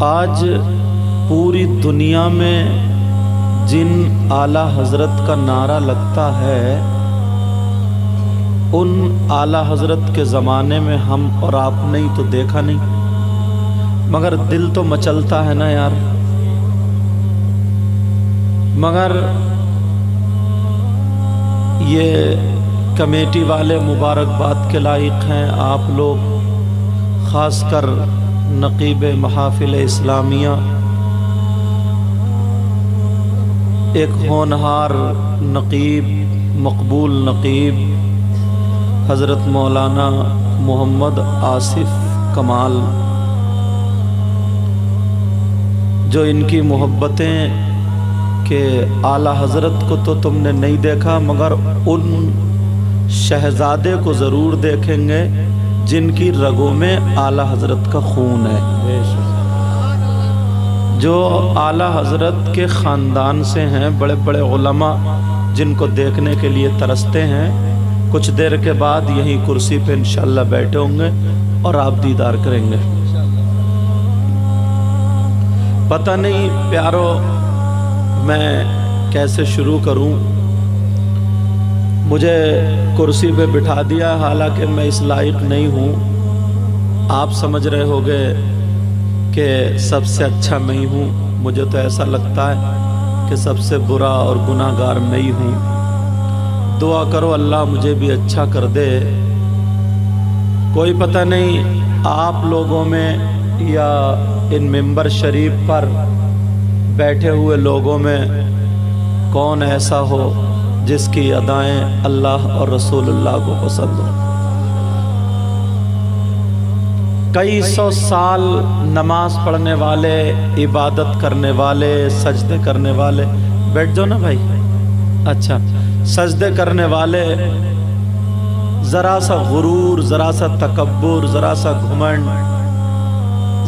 آج پوری دنیا میں جن اعلیٰ حضرت کا نعرہ لگتا ہے ان اعلیٰ حضرت کے زمانے میں ہم اور آپ نے تو دیکھا نہیں، مگر دل تو مچلتا ہے نا یار۔ مگر یہ کمیٹی والے مبارکباد کے لائق ہیں، آپ لوگ خاص کر نقیب محافل اسلامیہ، ایک ہونہار نقیب، مقبول نقیب حضرت مولانا محمد آصف کمال، جو ان کی محبتیں کہ اعلیٰ حضرت کو تو تم نے نہیں دیکھا مگر ان شہزادے کو ضرور دیکھیں گے جن کی رگوں میں اعلیٰ حضرت کا خون ہے، جو اعلیٰ حضرت کے خاندان سے ہیں، بڑے بڑے علماء جن کو دیکھنے کے لیے ترستے ہیں۔ کچھ دیر کے بعد یہیں کرسی پہ انشاءاللہ بیٹھے ہوں گے اور آپ دیدار کریں گے۔ پتہ نہیں پیارو میں کیسے شروع کروں، مجھے کرسی پہ بٹھا دیا، حالانکہ میں اس لائق نہیں ہوں۔ آپ سمجھ رہے ہوگے کہ سب سے اچھا میں ہی ہوں، مجھے تو ایسا لگتا ہے کہ سب سے برا اور گناہ گار میں ہی ہوں۔ دعا کرو اللہ مجھے بھی اچھا کر دے۔ کوئی پتہ نہیں آپ لوگوں میں یا ان ممبر شریف پر بیٹھے ہوئے لوگوں میں کون ایسا ہو جس کی ادائیں اللہ اور رسول اللہ کو پسند ہو۔ کئی سو سال نماز پڑھنے والے، عبادت کرنے والے، سجدے کرنے والے، بیٹھ جاؤ نا بھائی، اچھا، سجدے کرنے والے ذرا سا غرور، ذرا سا تکبر، ذرا سا گھمنڈ،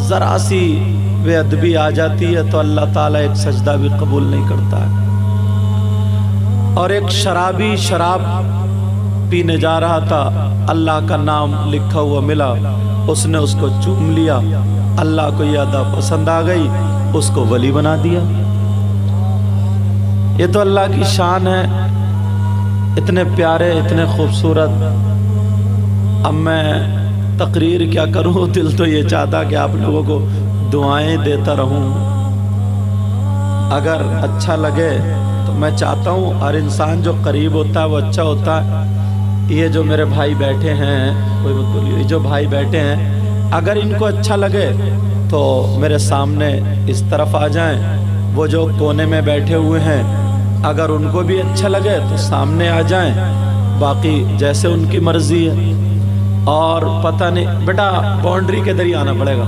ذرا سی بے ادبی آ جاتی ہے تو اللہ تعالیٰ ایک سجدہ بھی قبول نہیں کرتا ہے۔ اور ایک شرابی شراب پینے جا رہا تھا، اللہ کا نام لکھا ہوا ملا، اس نے اس کو چوم لیا، اللہ کو یہ ادا پسند آ گئی، اس کو ولی بنا دیا۔ یہ تو اللہ کی شان ہے، اتنے پیارے، اتنے خوبصورت۔ اب میں تقریر کیا کروں، دل تو یہ چاہتا کہ آپ لوگوں کو دعائیں دیتا رہوں۔ اگر اچھا لگے تو میں چاہتا ہوں ہر انسان جو قریب ہوتا ہے وہ اچھا ہوتا ہے۔ یہ جو میرے بھائی بیٹھے ہیں، کوئی مت بولیے، جو بھائی بیٹھے ہیں اگر ان کو اچھا لگے تو میرے سامنے اس طرف آ جائیں۔ وہ جو کونے میں بیٹھے ہوئے ہیں اگر ان کو بھی اچھا لگے تو سامنے آ جائیں، باقی جیسے ان کی مرضی ہے۔ اور پتہ نہیں بیٹا، باؤنڈری کے ادھر ہی آنا پڑے گا،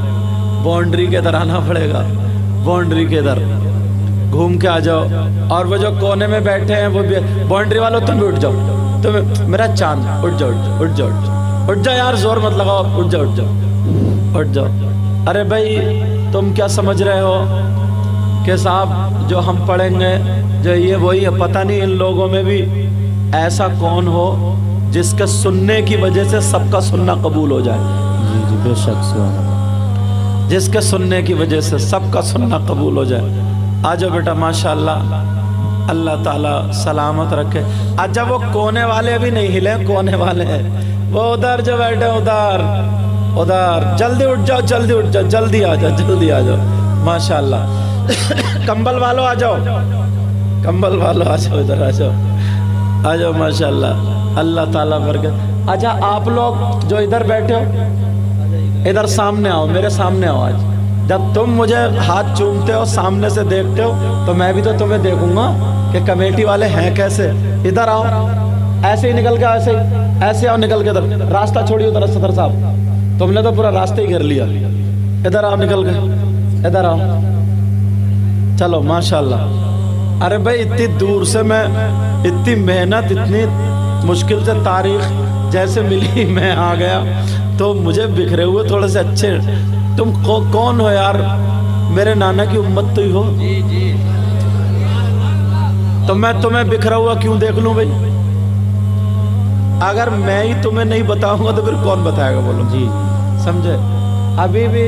باؤنڈری کے ادھر آنا پڑے گا، باؤنڈری کے ادھر گھوم کے آ جاؤ۔ اور وہ جو کونے میں بیٹھے ہیں وہ بھی، باؤنڈری والوں تم بھی اٹھ جاؤ، تم میرا چاند، اٹھ جاؤ اٹھ جاؤ اٹھ جاؤ اٹھ جاؤ یار، زور مت لگاؤ، اٹھ جاؤ اٹھ جاؤ اٹھ جاؤ۔ ارے بھائی تم کیا سمجھ رہے ہو کہ صاحب جو ہم پڑھیں گے جو یہ وہی ہے؟ پتہ نہیں ان لوگوں میں بھی ایسا کون ہو جس کے سننے کی وجہ سے سب کا سننا قبول ہو جائے۔ جی جی بے شک، سبحان اللہ، جس کے سننے کی وجہ سے سب کا سننا قبول ہو جائے۔ آجو بیٹا، ماشاءاللہ، اللہ تعالیٰ سلامت رکھے۔ آجا وہ کونے والے بھی نہیں ہلے، کونے والے ہیں وہ ادھر جو بیٹھے، ادھر ادھر، جلدی اٹھ جاؤ، جلدی اٹھ جاؤ، جلدی آ جاؤ، جلدی آ جاؤ، ماشاءاللہ۔ کمبل والو آ جاؤ، کمبل والو آ جاؤ، ادھر آ جاؤ، آ جاؤ، ماشاءاللہ، اللہ تعالیٰ برکت۔ اچھا آپ لوگ جو ادھر بیٹھے ہو ادھر سامنے آؤ، میرے سامنے آؤ۔ آج جب تم مجھے ہاتھ چومتے ہو، سامنے سے دیکھتے ہو، تو میں بھی تو تمہیں دیکھوں گا کہ کمیٹی والے ہیں کیسے۔ ادھر آؤ، ایسے ہی نکل کے، ایسے ہی، ایسے آؤ، نکل کے ادھر، راستہ چھوڑیے ادھر۔ صدر صاحب تم نے تو پورا راستہ ہی گھر لیا، ادھر آؤ، نکل کے ادھر آؤ، چلو ماشاءاللہ۔ ارے بھائی اتنی دور سے میں، اتنی محنت، اتنی مشکل سے تاریخ جیسے ملی میں آ گیا، تو مجھے بکھرے ہوئے تھوڑے سے اچھے۔ تم کون ہو یار؟ میرے نانا کی امت تو ہی ہو، تو میں تمہیں بکھرا ہوا کیوں دیکھ لوں بھائی؟ اگر میں ہی تمہیں نہیں بتاؤں گا تو پھر کون بتائے گا؟ بولو جی سمجھے؟ ابھی بھی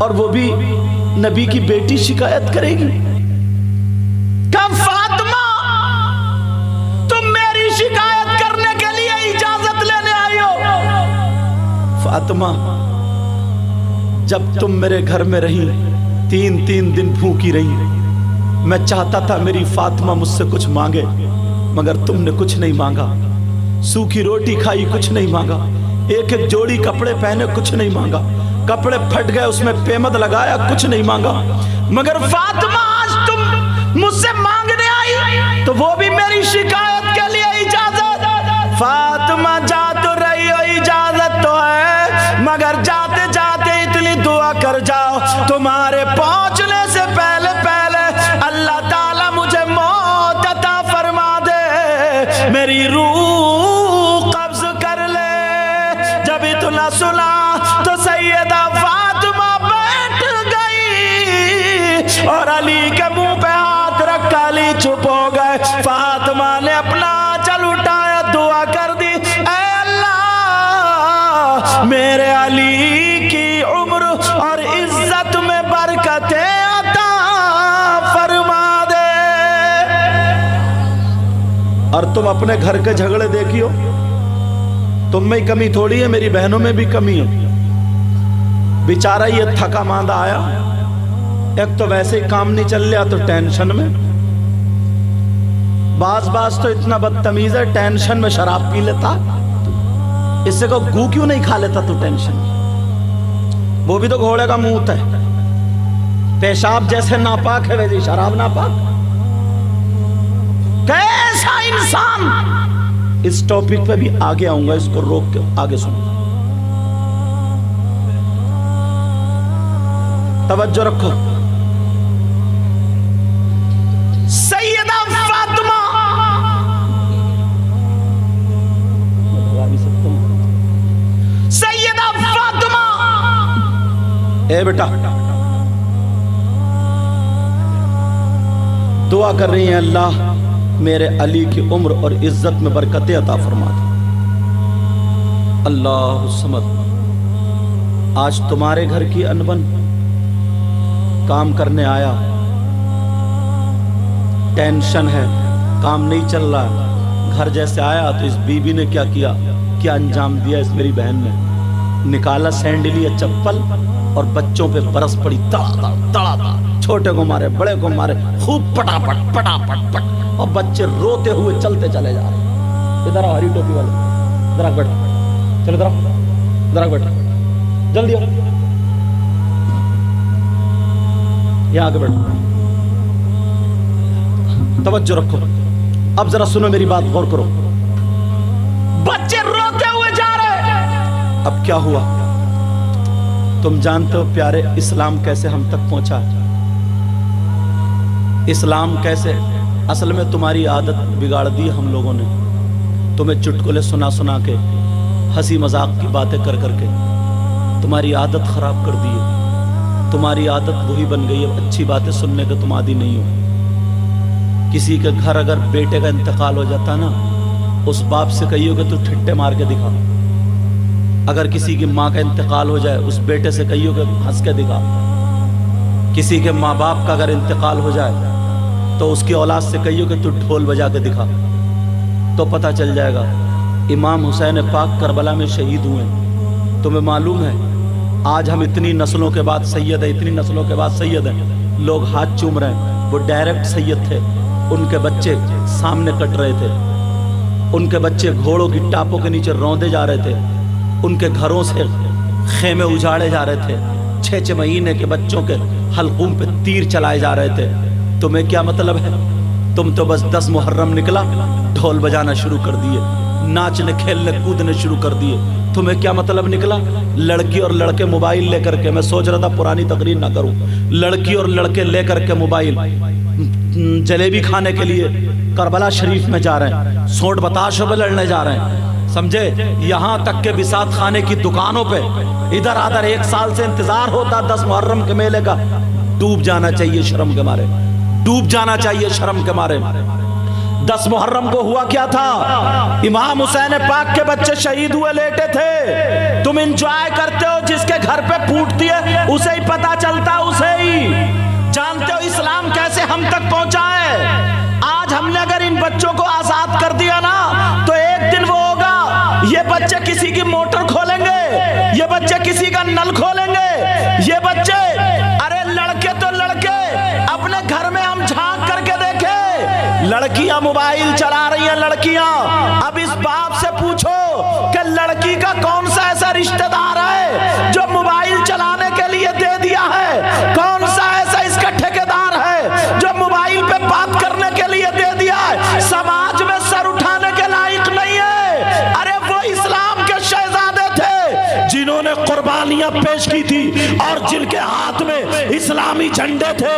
اور وہ بھی نبی کی بیٹی شکایت کرے گی کہ فاطمہ تم میری شکایت کرنے کے لیے اجازت لینے آئی ہو؟ فاطمہ جب تم میرے گھر میں رہی 3 دن بھوکی رہی، میں چاہتا تھا میری فاطمہ مجھ سے کچھ مانگے، مگر تم نے کچھ نہیں مانگا، سوکھی روٹی کھائی کچھ نہیں مانگا، ایک جوڑی کپڑے پہنے کچھ نہیں مانگا، کپڑے پھٹ گئے اس میں پیمد لگایا کچھ نہیں مانگا، مگر فاطمہ آج تم مجھ سے مانگنے آئی تو وہ بھی میری شکایت کے لیے اجازت۔ فاطمہ جا تو رہی ہو اجازت تو ہے، مگر جاتے جاتے اتنی دعا کر جاؤ تمہارے پہنچنے سے پہلے اللہ تعالیٰ مجھے موت عطا فرما دے، میری روح قبض کر لے۔ جب اتنا سنا تو سیدہ فاطمہ بیٹھ گئی اور علی کے منہ پہ ہاتھ رکھا، علی چپ ہو گئے۔ فاطمہ نے اپنا آنچل اٹھایا، دعا کر دی، اے اللہ میرے علی کی عمر اور عزت میں برکتیں عطا فرما دے۔ اور تم اپنے گھر کے جھگڑے دیکھیو، تم میں کمی تھوڑی ہے، میری بہنوں میں بھی کمی ہے۔ بیچارہ یہ تھکا ماندہ آیا، ایک تو ویسے ہی کام نہیں چل رہا تو ٹینشن میں، بعض تو اتنا بدتمیز ہے ٹینشن میں شراب پی لیتا، اس سے کو گو کیوں نہیں کھا لیتا تو ٹینشن میں؟ وہ بھی تو گھوڑے کا منہ ہے، پیشاب جیسے ناپاک ہے ویسے شراب ناپاک۔ کیسا انسان! اس ٹاپک پہ بھی آگے آؤں گا، اس کو روک کے آگے سنو، توجہ رکھو۔ سیدہ فاطمہ اے بیٹا دعا کر رہی ہیں، اللہ میرے علی کی عمر اور عزت میں برکتیں عطا فرما دے۔ اللہ الصمد، آج تمہارے گھر کی انبن کام کرنے آیا، ٹینشن ہے، کام نہیں چل رہا، گھر جیسے آیا تو اس بی بی نے کیا انجام دیا اس میری بہن نے؟ نکالا سینڈلی یا چپل اور بچوں پہ برس پڑی، تڑا چھوٹے کو مارے بڑے کو مارے، خوب پٹا پٹ، اور بچے روتے ہوئے چلتے چلے جا رہے۔ ادھر آؤ ہری ٹوپی والے، ادھر آ بیٹھا، چلو ادھر آ بیٹھا، جلدی آؤ، یہاں آگے بیٹھو، توجہ رکھو۔ اب ذرا سنو میری بات، غور کرو۔ بچے روتے ہوئے جا رہے، اب کیا ہوا؟ تم جانتے ہو پیارے اسلام کیسے ہم تک پہنچا؟ اسلام کیسے؟ اصل میں تمہاری عادت بگاڑ دی ہم لوگوں نے، تمہیں چٹکلے سنا کے، ہنسی مذاق کی باتیں کر کے تمہاری عادت خراب کر دی ہے۔ تمہاری عادت وہی بن گئی ہے، اچھی باتیں سننے کے تم عادی نہیں ہو۔ کسی کے گھر اگر بیٹے کا انتقال ہو جاتا نا، اس باپ سے کہیو کہ تو ٹھٹے مار کے دکھا۔ اگر کسی کی ماں کا انتقال ہو جائے، اس بیٹے سے کہیو کہ ہنس کے دکھا۔ کسی کے ماں باپ کا اگر انتقال ہو جائے تو اس کی اولاد سے کہیو کہ تو ڈھول بجا کے دکھا، تو پتہ چل جائے گا۔ امام حسین پاک کربلا میں شہید ہوئے، تمہیں معلوم ہے آج ہم اتنی نسلوں کے بعد سید ہیں، اتنی نسلوں کے بعد سید ہیں، لوگ ہاتھ چوم رہے ہیں، وہ ڈائریکٹ سید تھے، ان کے بچے سامنے کٹ رہے تھے، ان کے بچے گھوڑوں کی ٹاپوں کے نیچے روندے جا رہے تھے، ان کے گھروں سے خیمے اجاڑے جا رہے تھے، 6 مہینے کے بچوں کے حلقوم پہ تیر چلائے جا رہے تھے۔ تمہیں کیا مطلب ہے؟ تم تو بس 10 محرم نکلا ڈھول بجانا شروع کر دیے، ناچنے کھیلنے کودنے شروع کر دیے۔ تمہیں کیا مطلب نکلا؟ لڑکی اور لڑکے موبائل لے کر کے، میں سوچ رہا تھا پرانی تقریر نہ کروں، لڑکی اور لڑکے لے کر کے موبائل جلیبی کھانے کے لیے کربلا شریف میں جا رہے ہیں، سونٹ بتاشوں پہ لڑنے جا رہے ہیں، سمجھے؟ یہاں تک کہ بساط خانے کی دکانوں پہ ادھر آدھر 1 سال سے انتظار ہوتا 10 محرم کے میلے کا، ڈوب جانا چاہیے شرم کے مارے، ڈوب جانا چاہیے شرم کے مارے۔ 10 محرم کو ہوا کیا تھا؟ امام حسین پاک کے بچے شہید ہوئے لیٹے تھے. تم انجوائے کرتے ہو، جس کے گھر پہ پھوٹتی ہے اسے ہی پتا چلتا، اسے ہی جانتے ہو اسلام کیسے ہم تک پہنچا ہے. آج ہم نے اگر ان بچوں کو آزاد کر دیا نا تو ایک دن وہ ہوگا یہ بچے کسی کی موٹر کھولیں گے، یہ بچے کسی کا نل کھولیں گے، یہ بچے ارے لڑکے تو لڑکے اپنے گھر میں ہم جھانک کر کے دیکھیں، لڑکیاں موبائل چلا رہی ہیں لڑکیاں. اب اس باپ سے پوچھو کہ لڑکی کا کون سا ایسا رشتہ دار ہے جو موبائل چلانے کے لیے دے دیا ہے؟ کون سا ایسا اس کا ٹھیکیدار ہے جو موبائل پہ بات کرنے کے لیے دے دیا ہے؟ سماج میں سر اٹھانے کے لائق نہیں ہے. ارے وہ اسلام کے شہزادے تھے جنہوں نے قربانیاں پیش کی تھی اور جن کے ہاتھ میں اسلامی جھنڈے تھے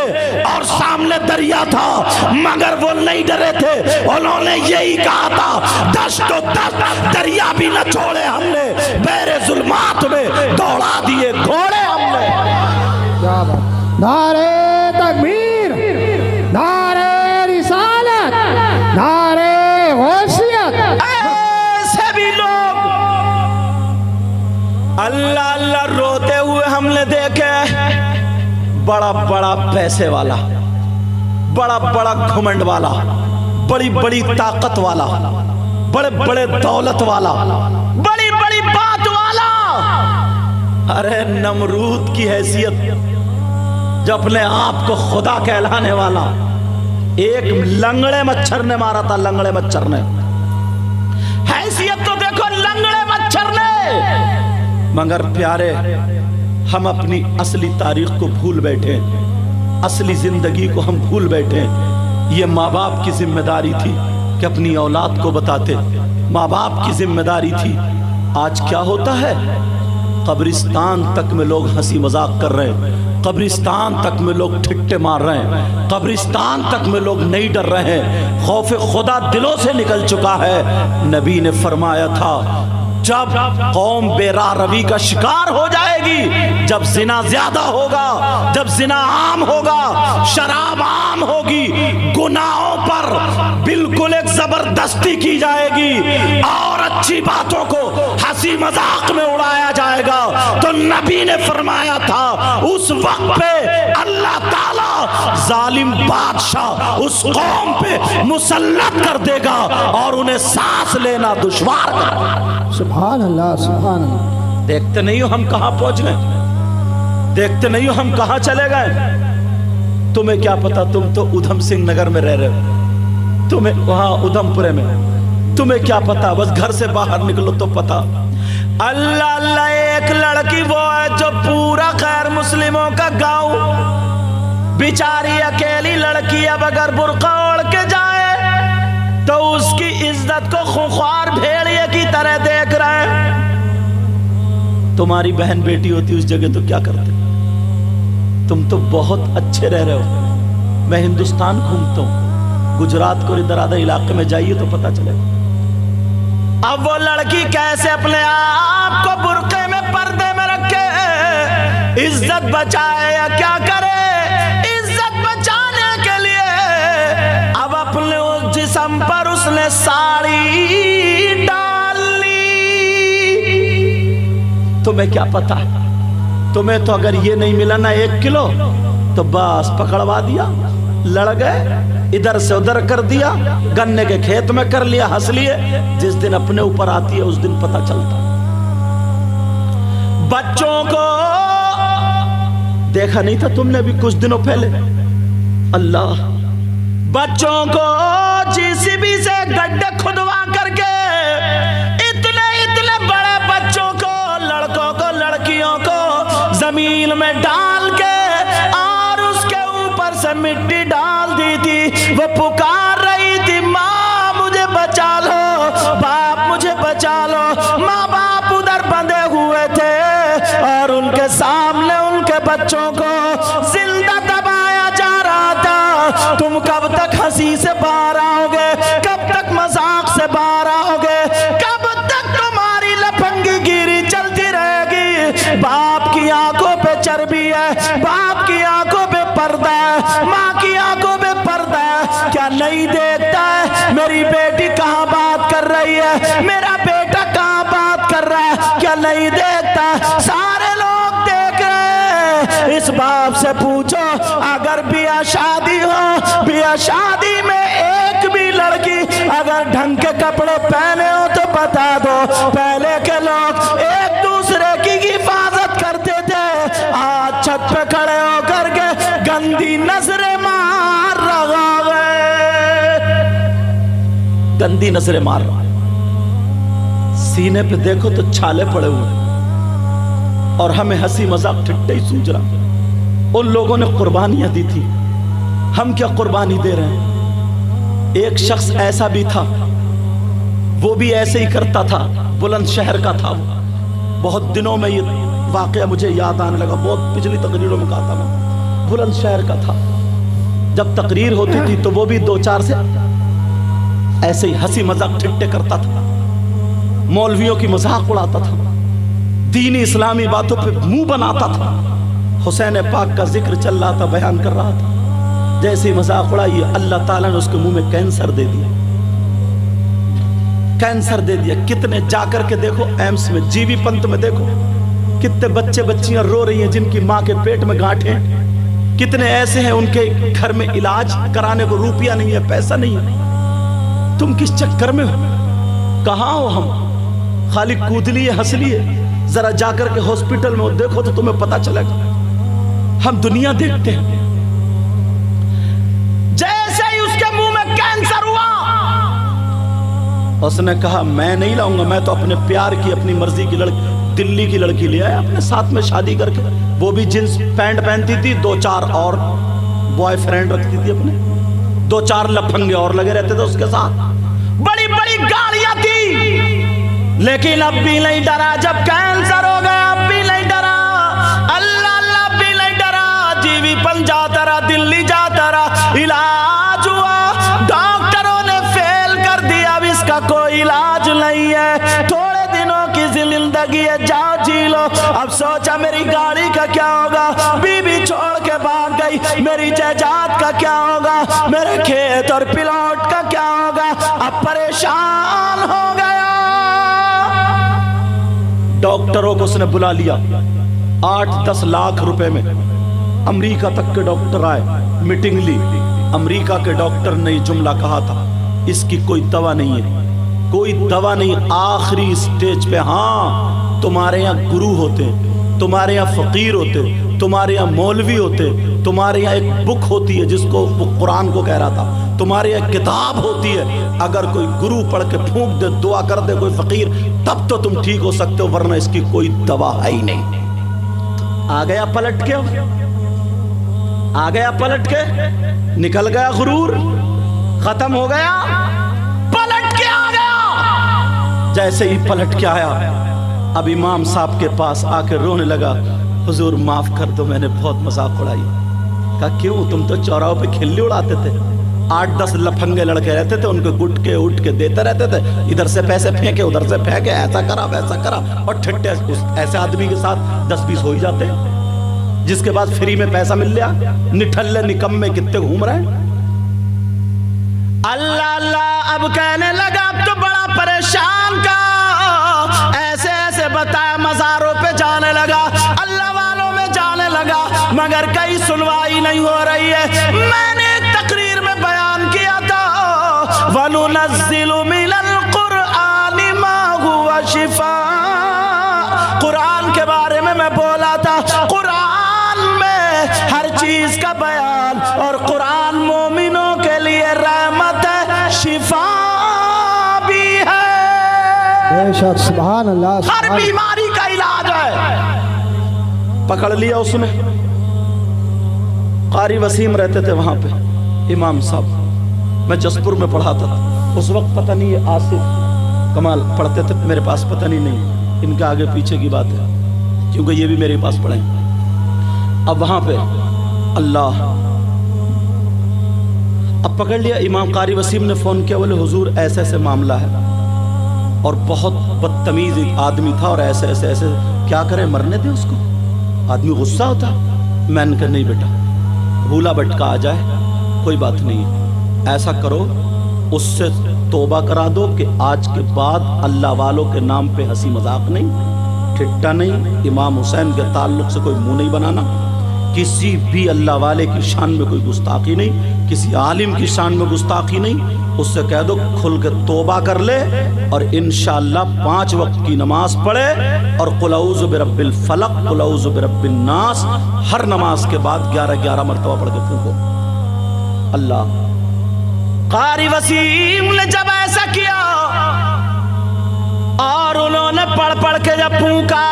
اور سامنے دریا تھا، مگر وہ نہیں ڈرے تھے. انہوں نے یہی کہا تھا دشت و دشت دریا بھی نہ چھوڑے ہم نے، بیر ظلمات میں دوڑا دیے گھوڑے ہم نے. کیا بات! نعرہ تکبیر، نعرہ رسالت، نعرہ غوثیت. ایسے بھی لوگ اللہ اللہ روتے ہوئے ہم نے دیکھے. بڑا بڑا پیسے والا، بڑا بڑا گھمنڈ والا، بڑی بڑی طاقت والا، بڑے بڑے دولت والا، بڑی بڑی بات والا. ارے نمرود کی حیثیت جو اپنے آپ کو خدا کہلانے والا، ایک لنگڑے مچھر نے مارا تھا، لنگڑے مچھر نے. حیثیت تو دیکھو لنگڑے مچھر نے. مگر پیارے ہم اپنی اصلی تاریخ کو بھول بیٹھے، اصلی زندگی کو ہم بھول بیٹھے. یہ ماں باپ کی ذمہ داری تھی کہ اپنی اولاد کو بتاتے، ماں باپ کی ذمہ داری تھی. آج کیا ہوتا ہے؟ قبرستان تک میں لوگ ہنسی مذاق کر رہے ہیں، قبرستان تک میں لوگ ٹھٹے مار رہے ہیں، قبرستان تک میں لوگ نہیں ڈر رہے ہیں. خوف خدا دلوں سے نکل چکا ہے. نبی نے فرمایا تھا جب قوم بے راہ روی کا شکار ہو جائے گی، جب زنا زیادہ ہوگا، جب زنا عام ہوگا، شراب عام ہوگی، گناہوں پر بالکل ایک زبردستی کی جائے گی اور اچھی باتوں کو ہنسی مذاق میں اڑایا جائے گا، تو نبی نے فرمایا تھا اس وقت پہ اللہ تعالی ظالم بادشاہ اس قوم پہ مسلط کر دے گا اور انہیں سانس لینا دشوار کر دے گا. سبحان اللہ، سبحان اللہ. دیکھتے نہیں ہو ہم کہاں پہنچ گئے، دیکھتے نہیں ہو ہم کہاں چلے گئے. تمہیں کیا پتا، تم تو ادھم سنگھ نگر میں رہ رہے ہو، تمہیں وہاں ادھم پورے میں، تمہیں کیا پتا، بس گھر سے باہر نکلو تو پتا. اللہ اللہ، ایک لڑکی وہ ہے جو پورا غیر مسلموں کا گاؤں، بیچاری اکیلی لڑکی اب اگر برقع اوڑھ کے جائے تو اس کی عزت کو خونخوار بھیڑیے کی طرح دیکھ رہے ہیں. تمہاری بہن بیٹی ہوتی اس جگہ تو کیا کرتے؟ تم تو بہت اچھے رہ رہے ہو. میں ہندوستان گھومتا ہوں، گجرات کو ادھر آدھا علاقے میں جائیے تو پتا چلے گا. اب وہ لڑکی کیسے اپنے آپ کو برقعے میں پردے میں رکھے، عزت بچائے یا کیا کرے؟ عزت بچانے کے لیے اب اپنے جسم پر اس نے ساڑی ڈال لی. تمہیں کیا پتا، تمہیں تو اگر یہ نہیں ملا نا 1 کلو تو بس پکڑوا دیا، لڑ گئے، ادھر سے ادھر کر دیا، گنے کے کھیت میں کر لیا، ہنس لیے. جس دن اپنے اوپر آتی ہے اس دن پتا چلتا. بچوں کو دیکھا نہیں تھا تم نے ابھی کچھ دنوں پہلے؟ اللہ، بچوں کو JCB سے گڈھے کھدوا کر کے اتنے بڑے بچوں کو، لڑکوں کو لڑکیوں کو زمین میں ڈال کے اور اس کے اوپر سے مٹی ڈال دی تھی. وہ پکار رہی تھی ماں مجھے بچا لو، باپ مجھے بچا لو. ماں باپ ادھر بندھے ہوئے تھے اور ان کے سامنے ان کے بچوں کو زندہ دبایا جا رہا تھا. تم کب تک ہنسی سے باہر آؤ گے؟ کب تک مذاق سے باہر آؤ گے؟ کب تک تمہاری لپنگی گیری چلتی رہے گی؟ باپ کی آنکھوں پہ چربی ہے، باپ کی آنکھوں پہ پردہ ہے، ماں کی آنکھوں پہ پردہ ہے. کیا نہیں دیکھتا ہے میری بیٹی کہاں بات کر رہی ہے، میرا بیٹا کہاں بات کر رہا ہے، کیا نہیں دیکھتا؟ سارے لوگ دیکھ رہے ہیں۔ اس باپ سے پوچھو اگر بیاہ شادی ہو، بیاہ شادی میں ایک بھی لڑکی اگر ڈھنگ کے کپڑے پہنے ہو تو بتا دو، پہلے کے لوگ ایک دوسرے کی حفاظت کرتے تھے، آج چھت پہ کھڑے ہو کر کے گندی نظریں مار رہا ہے، گندی نظریں مار رہا ہے۔ سینے پہ دیکھو تو چھالے پڑے ہوئے اور ہمیں ہنسی مذاق ٹھٹے ہی سوج رہا۔ ان لوگوں نے قربانیاں دی تھی، ہم کیا قربانی دے رہے ہیں؟ ایک شخص ایسا بھی تھا، وہ بھی ایسے ہی کرتا تھا، بلند شہر کا تھا وہ۔ بہت دنوں میں یہ واقعہ مجھے یاد آنے لگا، بہت پچھلی تقریروں میں کہا تھا میں، بلند شہر کا تھا۔ جب تقریر ہوتی تھی تو وہ بھی دو چار سے ایسے ہی ہنسی مذاق ٹھٹے کرتا تھا، مولویوں کی مذاق اڑاتا تھا، دینی اسلامی باتوں پہ منہ بناتا تھا۔ حسین پاک کا ذکر چل رہا تھا، بیان کر رہا تھا، جیسے ہی مذاق اڑائی اللہ تعالیٰ نے اس کے منہ میں کینسر دے دیا، کینسر دے دیا۔ کتنے جا کر کے دیکھو ایمس میں، جی وی پنت میں دیکھو کتنے بچے بچیاں رو رہی ہیں جن کی ماں کے پیٹ میں گانٹھیں، کتنے ایسے ہیں ان کے گھر میں علاج کرانے کو روپیہ نہیں ہے، پیسہ نہیں ہے۔ تم کس چکر میں ہو؟ کہاں ہو ہم؟ خالی کود لیے ہنس لیے؟ ذرا جا کر کے ہاسپٹل میں دیکھو تو تمہیں پتا چلے گا۔ ہم دنیا دیکھتے ہیں۔ جیسے ہی اس کے منہ میں کینسر ہوا، اس نے کہا میں نہیں لاؤں گا، میں تو اپنے پیار کی اپنی مرضی کی لڑکی دلی کی لڑکی لے آیا اپنے ساتھ میں شادی کر کے۔ وہ بھی جنس پینٹ پہنتی تھی، دو چار اور بوائے فرینڈ رکھتی تھی اپنے، دو چار لپھنگے اور لگے رہتے تھے اس کے ساتھ، بڑی بڑی گاڑیاں تھی، لیکن اب بھی نہیں ڈرا۔ جب کینسر ہو گیا اب بھی نہیں ڈرا، اللہ اللہ بھی نہیں ڈرا۔ جی وی پن جاتا رہا، دلی جاتا رہا، علاج ہوا، ڈاکٹروں نے فیل کر دیا، اب اس کا کوئی علاج نہیں ہے، تھوڑے دنوں کی زندگی ہے، جاؤ جی لو۔ اب سوچا میری گاڑی کا کیا ہوگا، بیوی چھوڑ کے بھاگ گئی، میری جائیداد کا کیا ہوگا، میرے کھیت اور پلاٹ کا کیا ہوگا، اب پریشان ہو گیا۔ ڈاکٹروں کو اس نے بلا لیا، 8-10 لاکھ روپے میں امریکہ تک کے ڈاکٹر آئے، میٹنگ لی۔ امریکہ کے ڈاکٹر نے یہ جملہ کہا تھا، اس کی کوئی دوا نہیں ہے، کوئی دوا نہیں، آخری سٹیج پہ۔ ہاں تمہارے یہاں گرو ہوتے، تمہارے یہاں فقیر ہوتے، تمہارے یہاں مولوی ہوتے، تمہارے یہاں ایک بک ہوتی ہے جس کو وہ قرآن کو کہہ رہا تھا، تمہارے یہاں کتاب ہوتی ہے، اگر کوئی گرو پڑھ کے پھونک دے، دعا کر دے کوئی فقیر، تب تو تم ٹھیک ہو سکتے ہو، ورنہ اس کی کوئی دوا ہے ہی نہیں۔ آ گیا پلٹ کے، آ گیا پلٹ کے، نکل گیا غرور، ختم ہو گیا، پلٹ کے آ گیا۔ جیسے ہی پلٹ کے آیا، اب امام صاحب کے پاس آ کے رونے لگا، حضور معاف کر دو، میں نے بہت مذاق اڑائی۔ کہا کیوں؟ تم تو چوراہوں پہ کھلی اڑاتے تھے، 8-10 لپھنگے لڑکے رہتے تھے، ان کو گٹکے اٹھ کے دیتے رہتے تھے، ادھر سے پیسے پھینکے ادھر سے پھینکے، ایسا کرا ویسا کرا، اور ٹھٹے ایسے آدمی کے ساتھ 10-20 ہو ہی جاتے ہیں، جس کے بعد فری میں پیسہ مل لیا۔ نٹھلے نکمے کتنے گھوم رہے ہیں۔ اللہ اللہ اب کہنے لگا، اب تو بڑا پریشان کا، ایسے ایسے بتایا، مزاروں پہ جانے لگا، اللہ والوں میں جانے لگا، مگر کئی سنوائی نہیں ہو رہی ہے۔ میں نے ایک تقریر میں بیان کیا تھا، وَنُنَزِّلُ مِنَ الْقُرْآنِ مَا هُوَ شِفَاء، قرآن کے بارے میں بولا تھا، قرآن میں ہر چیز کا بیان، اور قرآن مومنوں کے لیے رحمت ہے، شفا بھی ہے، بے شک، سبحان اللہ، ہر بیماری کا علاج ہے۔ پکڑ لیا اس نے۔ قاری وسیم رہتے تھے وہاں پہ، امام صاحب، میں جسپور میں پڑھاتا تھا اس وقت، پتہ نہیں یہ آصف کمال پڑھتے تھے میرے پاس، پتہ نہیں ان کے آگے پیچھے کی بات ہے، کیونکہ یہ بھی میرے پاس پڑھیں۔ اب وہاں پہ اللہ، اب پکڑ لیا۔ امام قاری وسیم نے فون کیا، بولے حضور ایسے ایسے معاملہ ہے، اور بہت بدتمیز آدمی تھا، اور ایسے ایسے ایسے، کیا کریں، مرنے دیں اس کو؟ آدمی غصہ ہوتا۔ میں نے کہا نہیں بیٹا، بھولا بٹکا آ جائے کوئی بات نہیں، ایسا کرو اس سے توبہ کرا دو کہ آج کے بعد اللہ والوں کے نام پہ ہنسی مذاق نہیں، ٹھٹا نہیں، امام حسین کے تعلق سے کوئی منہ نہیں بنانا، کسی بھی اللہ والے کی شان میں کوئی گستاخی نہیں، کسی عالم کی شان میں گستاخی نہیں۔ اس سے کہہ دو کھل کے توبہ کر لے اور انشاءاللہ 5 وقت کی نماز پڑھے اور قل اعوذ برب الفلق، قل اعوذ برب الناس ہر نماز کے بعد 11 مرتبہ پڑھ کے پھونکو۔ اللہ قاری وسیم نے جب ایسا کیا اور انہوں نے پڑھ کے جب پھونکا،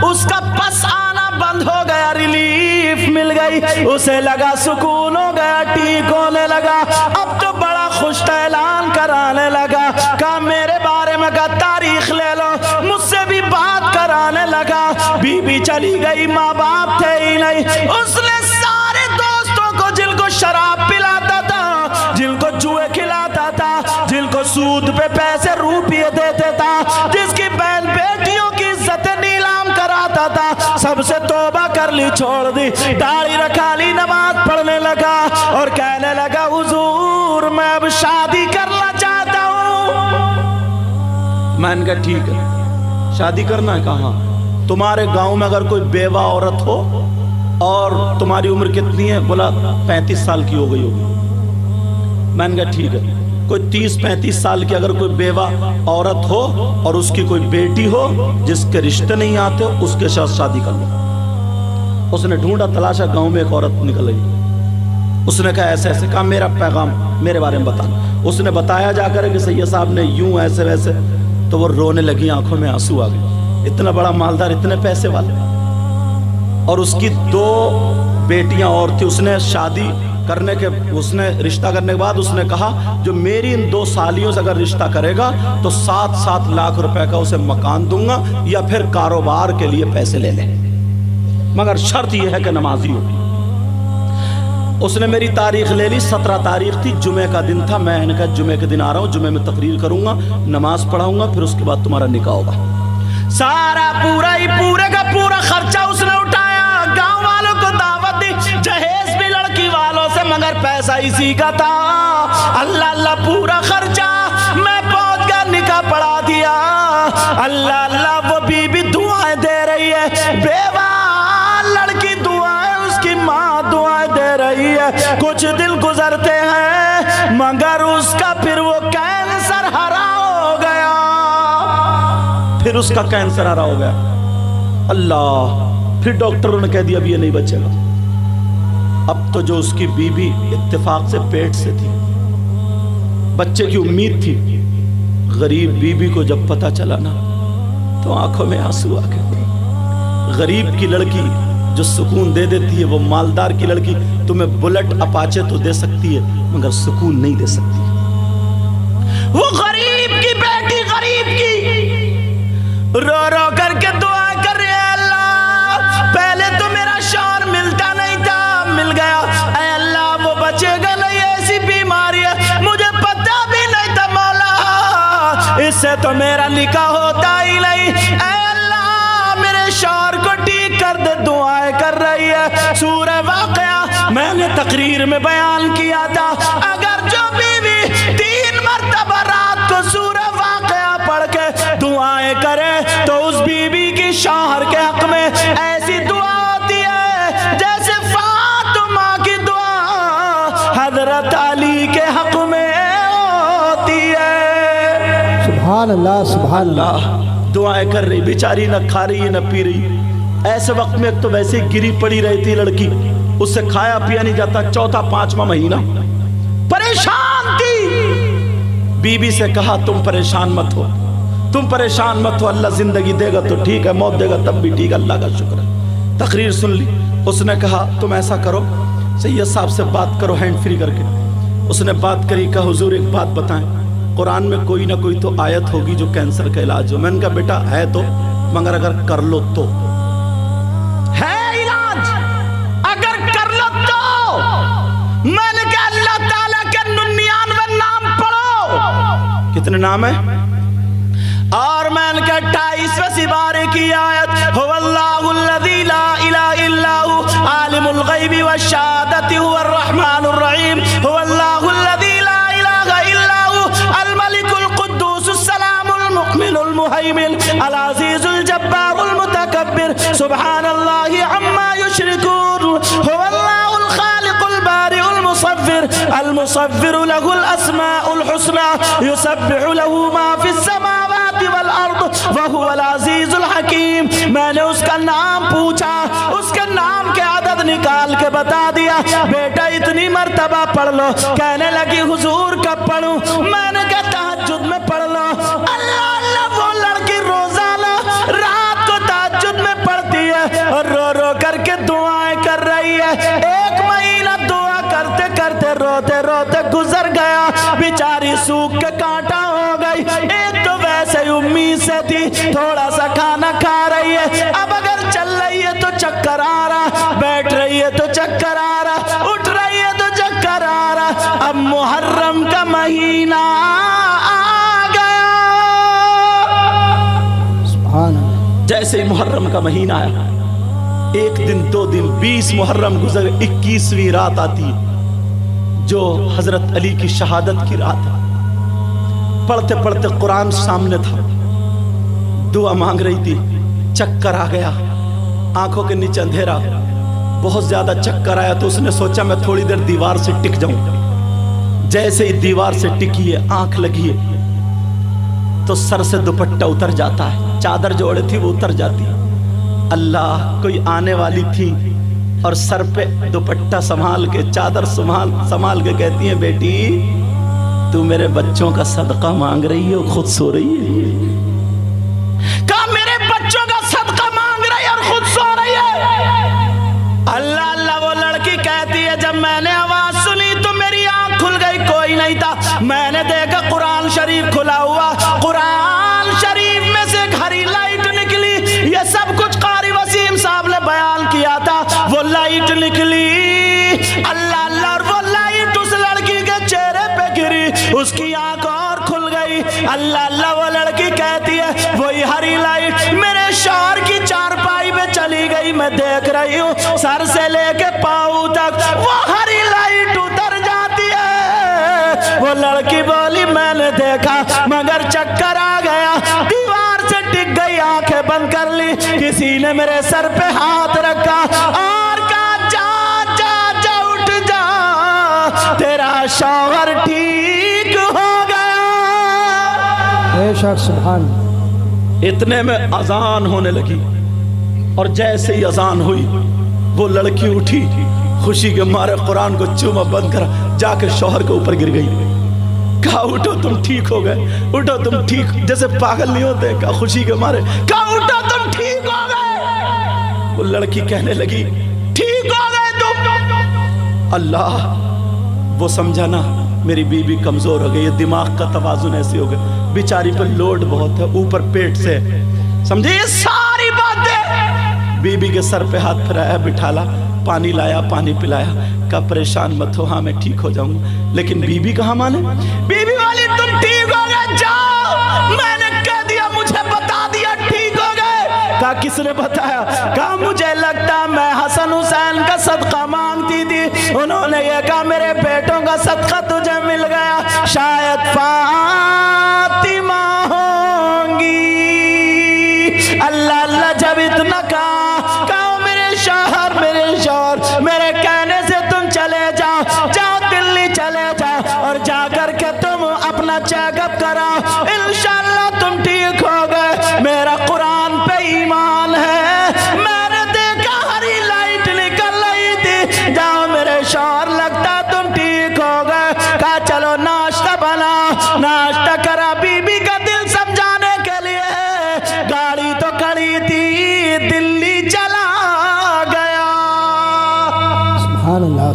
اس کا پس آنا بند ہو گیا، ریلیف مل گئی، اسے لگا سکون ہو گیا، ٹھیک ہونے لگا، اب تو بڑا خوش اعلان کرانے لگا، کہا میرے بارے میں کا تاریخ لے لو، مجھ سے بھی بات کرانے لگا۔ بی بی چلی گئی، ماں باپ تھے ہی نہیں، اس نے سارے دوستوں کو جن کو شراب پلاتا تھا، جن کو جوئے کھلاتا تھا، جن کو سود پہ پیسے روپیے دیتے تھا، جس کی بہن بیٹیوں کی عزت نیلام کراتا تھا، سب سے توبہ کر لی، چھوڑ دی، داڑھی رکھا لی، نماز پڑھنے لگا اور کہنے لگا حضور میں اب شادی کرنا چاہتا ہوں۔ میں نے کہا ٹھیک ہے، شادی کرنا ہے؟ کہاں؟ تمہارے گاؤں میں اگر کوئی بیوہ عورت ہو اور تمہاری عمر کتنی ہے؟ بولا 35 سال کی ہو گئی ہوگی۔ میں نے کہا ٹھیک ہے، کوئی 30-35 سال کی اگر کوئی بیوہ عورت ہو اور اس کی کوئی بیٹی ہو جس کے رشتے نہیں آتے، اس کے ساتھ شادی کر لو۔ اس نے ڈھونڈا تلاشا، گاؤں میں ایک عورت نکل گئی، اس نے کہا ایسے ایسے، کہا میرا پیغام میرے بارے میں بتا۔ اس نے بتایا جا کر کہ سید صاحب نے یوں ایسے ویسے، تو وہ رونے لگی، آنکھوں میں آنسو آ گئے، اتنا بڑا مالدار، اتنے پیسے والے، اور اس کی 2 بیٹیاں اور تھی۔ اس نے شادی کرنے کے، اس نے رشتہ کرنے کے بعد اس نے کہا جو میری ان 2 سالیوں سے اگر رشتہ کرے گا تو 7-7 لاکھ روپے کا اسے مکان دوں گا یا پھر کاروبار کے لیے پیسے لے لیں، مگر شرط یہ ہے کہ نمازی ہو۔ اس نے میری تاریخ لے لی، 17 تاریخ تھی، جمعے کا دن تھا۔ میں نے کہا جمعے کے دن آ رہا ہوں، جمعے میں تقریر کروں گا، نماز پڑھاؤں گا، پھر اس کے بعد تمہارا نکاح ہوگا۔ سارا پورے کا پورا خرچہ اس نے اٹھایا، گاؤں والوں کو دعوت دی، جہیز بھی لڑکی والوں سے، مگر پیسہ اسی کا تھا۔ اللہ اللہ پورا خرچہ، میں پہنچ کر نکاح پڑھا دیا۔ اللہ اللہ وہ بی بی دعائیں دے رہی ہے، بیوہ لڑکی دعائیں، اس کی ماں دعائیں دے رہی ہے۔ کچھ دن گزرتے ہیں مگر اس کا پھر وہ کینسر ہرا ہو گیا، پھر اس کا کینسر ہرا ہو گیا۔ اللہ، پھر ڈاکٹروں نے کہہ دیا اب یہ نہیں بچے گا۔ اب تو جو اس کی بیوی اتفاق سے پیٹ سے تھی، بچے کی امید تھی، غریب بیوی کو جب پتہ چلا نا تو آنکھوں میں آنسو آ گئے۔ غریب کی لڑکی جو سکون دے دیتی ہے، وہ مالدار کی لڑکی تمہیں بلٹ اپاچے تو دے سکتی ہے مگر سکون نہیں دے سکتی۔ وہ غریب کی بیٹی غریب کی رو رو کر کے دعا کر رہے ہیں، اللہ پہلے تو میرا شوہر ملتا نہیں تھا، مل گیا، اے اللہ وہ بچے گا نہیں، ایسی بیماری ہے مجھے پتہ بھی نہیں تھا مولا، اس سے تو میرا نکاح ہوتا ہی نہیں، اے اللہ میرے شوہر کو ٹھیک کر دے، دعائیں کر رہی ہے۔ سورہ واقعہ میں نے تقریر میں بیان کیا تھا، اگر جو بیوی 3 مرتبہ رات کو سورہ واقعہ پڑھ کے دعائیں کرے تو اس بیوی کی شوہر کے حق میں ایسی دعا ہوتی ہے جیسے فاطمہ کی دعا حضرت علی کے حق میں ہوتی ہے۔ سبحان اللہ سبحان اللہ۔ دعائیں کر رہی، بیچاری نہ کھا رہی نہ پی رہی۔ ایسے وقت میں ایک تو ویسے گری پڑی رہتی لڑکی، اس سے کھایا پیا نہیں جاتا، 4تھا-5واں مہینہ پریشان تھی۔ بی بی سے کہا تم پریشان مت ہو، تم پریشان مت ہو، اللہ زندگی دے گا تو ٹھیک ہے، موت دے گا تب بھی ٹھیک ہے، اللہ کا شکر ہے۔ تقریر سن لی، اس نے کہا تم ایسا کرو، سید صاحب سے بات کرو ہینڈ فری کر کے۔ اس نے بات کری، کہا حضور ایک بات بتائیں، قرآن میں کوئی نہ کوئی تو آیت ہوگی جو کینسر کا علاج ہو۔ میں نے کہا بیٹا ہے تو، مگر اگر کر لو تو ہے علاج، اگر کر لو تو۔ میں نے کہا اللہ تعالیٰ کے 99 نام پڑھو۔ کتنے نام ہیں؟ اور میں نے کہا 28ویں سپارے کی آیت، هو اللہ الذی لا الہ الا هو عالم الغیب والشہادۃ هو الرحمن الرحیم، هو اللہ الذی لا الہ سبحان اللہ عما یشرکون هو اللہ الخالق البارئ المصور المصور له الاسماء الحسنى يسبح له ما في السماوات والارض وهو العزیز الحکیم. میں نے اس کا نام پوچھا, اس کے نام کے عدد نکال کے بتا دیا. بیٹا اتنی مرتبہ پڑھ لو. کہنے لگی حضور کب پڑھوں؟ میں نے کہا تہجد میں پڑھ لو. اللہ اللہ وہ لڑکی روزانہ رات کو تہجد میں پڑھتی ہے اور رو رو کر کے دعائیں کر رہی ہے. 1 مہینہ دعا کرتے کرتے روتے روتے گزر گیا. بیچاری سوکھ کے کانٹا ہو گئی. ایک تو ویسے ہی امید سے تھی, تھوڑا سا کھانا کھا رہی ہے. اب اگر چل رہی ہے تو چکر آ رہا, بیٹھ رہی ہے تو چکر آ رہا, اٹھ رہی ہے تو چکر آ رہا. اب محرم کا مہینہ آ گیا. سبحان اللہ. جیسے ہی محرم کا مہینہ آیا, 1 دن 2 دن 20 محرم گزر, 21ویں رات آتی جو حضرت علی کی شہادت کی رات ہے. پڑھتے پڑھتے قرآن سامنے تھا, دعا مانگ رہی تھی, چکر آ گیا, آنکھوں کے نیچے اندھیرا, بہت زیادہ چکر آیا تو اس نے سوچا میں تھوڑی دیر دیوار سے ٹک جاؤں. جیسے ہی دیوار سے ٹکی ہے, آنکھ لگی ہے تو سر سے دوپٹہ اتر جاتا ہے, چادر جو اوڑے تھی وہ اتر جاتی ہے. اللہ, کوئی آنے والی تھی اور سر پہ دوپٹہ سنبھال کے, چادر سنبھال کے کہتی ہیں بیٹی تو میرے بچوں کا صدقہ مانگ رہی ہے اور خود سو رہی ہے. کہا میرے بچوں کا صدقہ مانگ رہی ہے اور خود سو رہی ہے. اللہ اللہ وہ لڑکی کہتی ہے جب میں نے آواز سنی تو میری آنکھ کھل گئی, کوئی نہیں تھا. میں نے دیکھا قرآن شریف کھلا ہوا, قرآن شریف میں سے ایک ہری لائٹ نکلی. یہ سب کچھ قاری وسیم صاحب نے بیان کیا تھا. وہ لائٹ نکلی, اللہ اللہ, اور وہ لائٹ اس لڑکی کے چہرے پہ گری, اس کی آنکھ اور کھل گئی. اللہ اللہ وہ لڑکی کہتی ہے وہی ہری لائٹ میرے شوہر کی چارپائی میں چلی گئی. میں دیکھ رہی ہوں سر سے لے کے پاؤں تک وہ ہری لائٹ اتر جاتی ہے. وہ لڑکی بولی میں نے دیکھا مگر چکر آ گیا, دیوار سے ٹک گئی, آنکھیں بند کر لی. کسی نے میرے سر پہ ہاتھ رکھا اور کہا جا جا جا اٹھ جا, تیرا شوہر ٹھیک ہو گیا. بے شک سبحان. اتنے میں اذان ہونے لگی اور جیسے ہی اذان ہوئی وہ لڑکی اٹھی, خوشی کے مارے قرآن کو چوما بند کرا, جا کے شوہر کے اوپر گر گئی. کہا اٹھو تم ٹھیک ہو گئے, اٹھو تم ٹھیک, جیسے پاگل نہیں ہوتے, کہا خوشی کے مارے, کہا اٹھو تم ٹھیک ہو گئے. وہ لڑکی کہنے لگی ٹھیک ہو گئے تم. اللہ, وہ سمجھا نا میری بیوی کمزور ہو گئی, دماغ کا توازن ایسے ہو گیا, بیچاری پر لوڈ بہت ہے, اوپر پیٹ سے, سمجھے یہ ساری باتیں. بیوی کے سر پہ ہاتھ پھرایا, بٹھالا, پانی لایا, پانی پلایا, کہا پریشان مت ہو, ہاں میں ٹھیک ہو جاؤں گا. لیکن بیوی کہاں مانے, بیوی والی تم ٹھیک ہو گئے, جاؤ, میں نے کہہ دیا, مجھے بتا دیا ٹھیک ہو گئے. کہا کس نے بتایا؟ کہا مجھے لگتا میں حسن حسین کا صدقہ مانگتی تھی, انہوں نے یہ کہا میرے بیٹوں کا صدقہ تجھے مل گیا, شاید فاطمہ ہوں گی. اللہ اللہ, جب اتنا کہا میرے شوہر میرے کہنے سے تم چلے جاؤ, جاؤ دلی چلے جاؤ اور جا کر کے تم اپنا چیک اپ کراؤ, انشاءاللہ تم ٹھیک ہو گئے. میرا قرآن پہ ایمان ہے, میں نے دیکھا ہری لائٹ نکل رہی تھی, جاؤ میرے شوہر لگتا تم ٹھیک ہو گئے. کہا چلو ناشتہ بناؤ, ناشتہ کرا. بی بی کا دل سمجھانے کے لیے گاڑی تو کھڑی تھی, دلی چلا گیا. سبحان اللہ.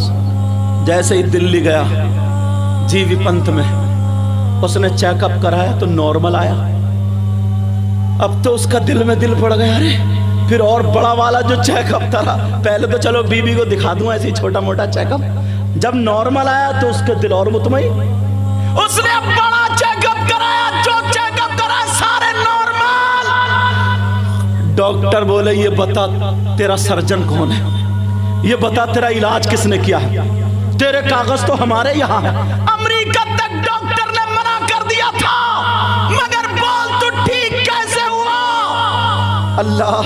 جیسے ہی دلی گیا, جی وی پنت میں اس نے چیک اپ کرایا تو نارمل آیا. اب تو اس کا دل میں دل پڑ گیا, ارے پھر اور بڑا والا جو چیک اپ تھا, پہلے تو چلو بیوی کو دکھا دوں ایسی چھوٹا موٹا چیک اپ, جب نارمل آیا تو اس کا دل اور مطمئن. اس نے بڑا چیک اپ کرایا, جو چیک اپ کرایا سارے نارمل. ڈاکٹر بولے یہ بتا تیرا سرجن کون ہے, یہ بتا تیرا علاج کس نے کیا ہے, تیرے کاغذ تو ہمارے یہاں ہیں. امریکہ تک ڈاکٹر نے منع کر دیا تھا, مگر بول تو ٹھیک کیسے ہوا. اللہ,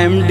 MD?